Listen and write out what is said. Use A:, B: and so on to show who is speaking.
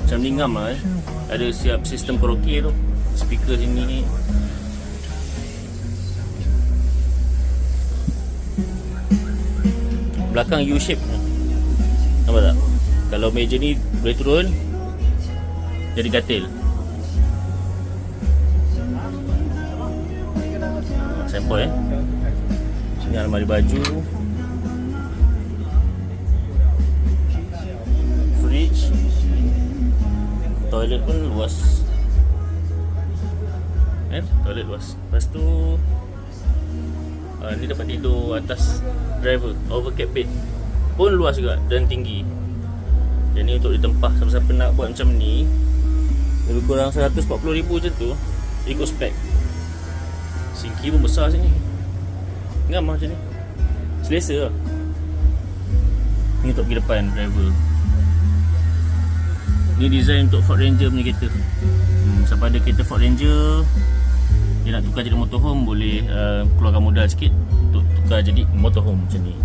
A: Macam ni ngam lah Ada siap sistem karaoke tu. Speaker sini. Belakang U shape. Nampak tak? Kalau meja ni boleh turun jadi katil. Sampel Sini almari baju. Fridge. Toilet pun luas. Toilet luas. Lepas tu ni dapat tidur atas driver. Overcap bed pun luas juga dan tinggi. Jadi untuk ditempah siapa-siapa nak buat macam ni, lebih kurang 140,000 macam tu, ikut spek. Sinki pun besar sini. Ngam lah macam ni. Selesa lah. Ni untuk pergi depan driver. Ni design untuk Ford Ranger punya kereta. Siapa ada kereta Ford Ranger, dia nak tukar jadi motorhome, boleh keluarkan modal sikit untuk tukar jadi motorhome macam ni.